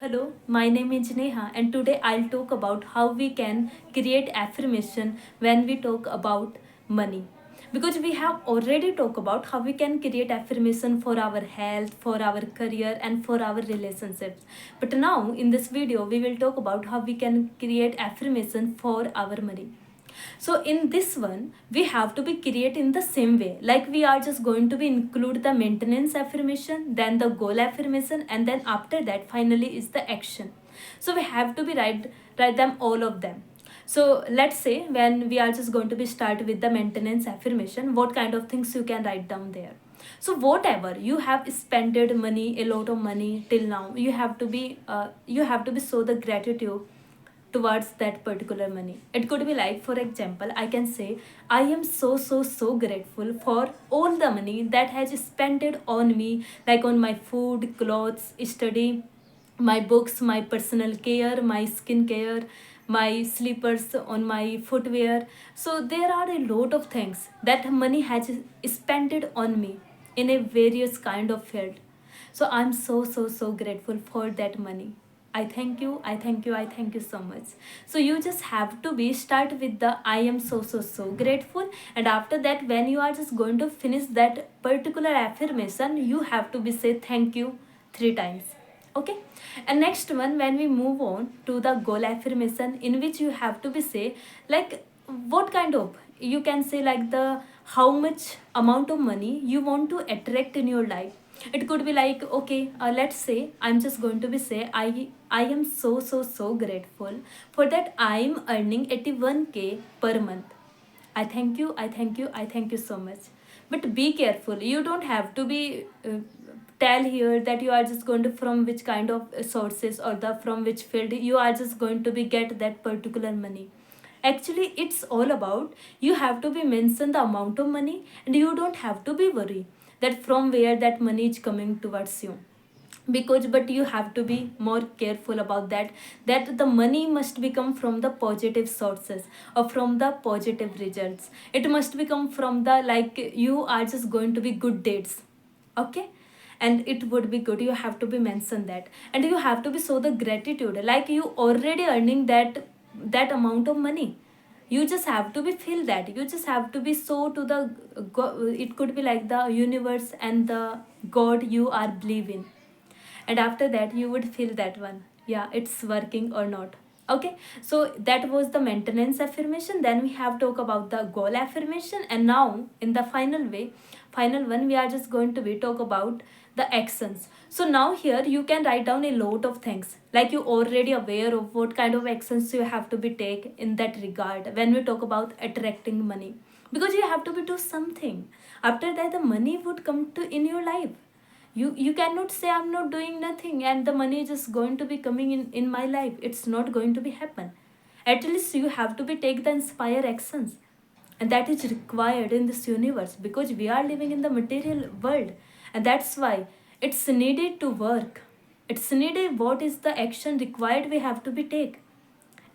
Hello, my name is Neha, and today I'll talk about how we can create affirmation when we talk about money. Because we have already talked about how we can create affirmation for our health, for our career, and for our relationships. But now in this video, we will talk about how we can create affirmation for our money. So in this one, we have to be create in the same way. Like we are just going to be include the maintenance affirmation, then the goal affirmation, and then after that, finally is the action. So we have to be write them all of them. So let's say when we are just going to be start with the maintenance affirmation, what kind of things you can write down there. So whatever you have spent money, a lot of money till now, you have to be show the gratitude towards that particular money. It could be like, for example, I can say, I am so grateful for all the money that has spent it on me, like on my food, clothes, study, my books, my personal care, my skin care, my slippers, on my footwear. So there are a lot of things that money has spent it on me in a various kind of field. So I'm so grateful for that money. I thank you, I thank you, I thank you so much. So you just have to be start with the I am so grateful, and after that, when you are just going to finish that particular affirmation, you have to be say thank you 3 times. Okay, and next one, when we move on to the goal affirmation, in which you have to be say like what kind of, you can say like the how much amount of money you want to attract in your life. It could be like, okay, let's say I'm just going to be say I am so grateful for that I'm earning 81K per month. I thank you, I thank you, I thank you so much. But be careful. You don't have to be tell here that you are just going to from which kind of sources or the from which field you are just going to be get that particular money. Actually, it's all about you have to be mention the amount of money, and you don't have to be worried that from where that money is coming towards you. Because but you have to be more careful about that, that the money must become from the positive sources or from the positive results. It must become from the like you are just going to be good dates. Okay, and it would be good, you have to be mention that, and you have to be show the gratitude like you already earning that amount of money. You just have to be feel that, you just have to be so to the it could be like the universe and the god you are believing, and after that you would feel that one, yeah, it's working or not. Okay, so that was the maintenance affirmation. Then we have talk about the goal affirmation, and now in the final one, we are just going to be talk about the actions. So now here you can write down a lot of things, like you already aware of what kind of actions you have to be take in that regard when we talk about attracting money, because you have to be do something. After that, the money would come to in your life. You cannot say I'm not doing nothing and the money is just going to be coming in my life. It's not going to be happen. At least you have to be take the inspire actions, and that is required in this universe, because we are living in the material world, and that's why it's needed to work. It's needed what is the action required we have to be take,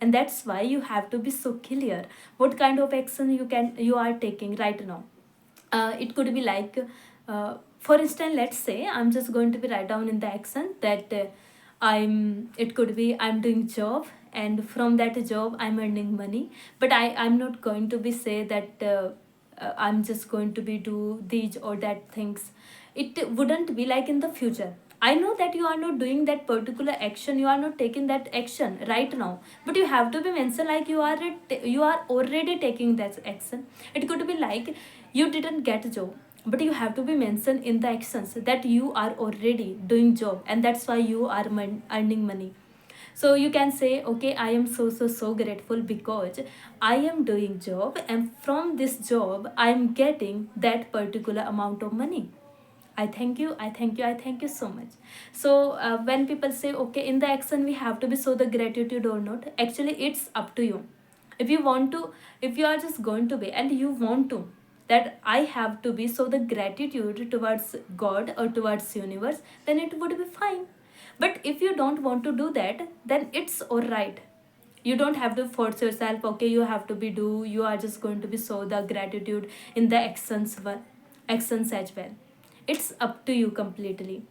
and that's why you have to be so clear what kind of action you are taking right now. It could be like, for instance, let's say I'm just going to be write down in the action that I'm it could be I'm doing job, and from that job I'm earning money. But I'm not going to be say that I'm just going to be do these or that things. It wouldn't be like in the future. I know that you are not doing that particular action, you are not taking that action right now, but you have to be mentioned like you are already taking that action. It could be like you didn't get a job, but you have to be mentioned in the actions that you are already doing job, and that's why you are earning money. So you can say, okay, I am so grateful because I am doing job, and from this job I am getting that particular amount of money. I thank you, I thank you, I thank you so much. So when people say, okay, in the action we have to be show the gratitude or not, actually it's up to you. If you want to, if you are just going to be and you want to, that I have to be so the gratitude towards God or towards universe, then it would be fine. But if you don't want to do that, then it's alright. You don't have to force yourself, okay, you have to be do, you are just going to be show the gratitude in the actions as well. It's up to you completely.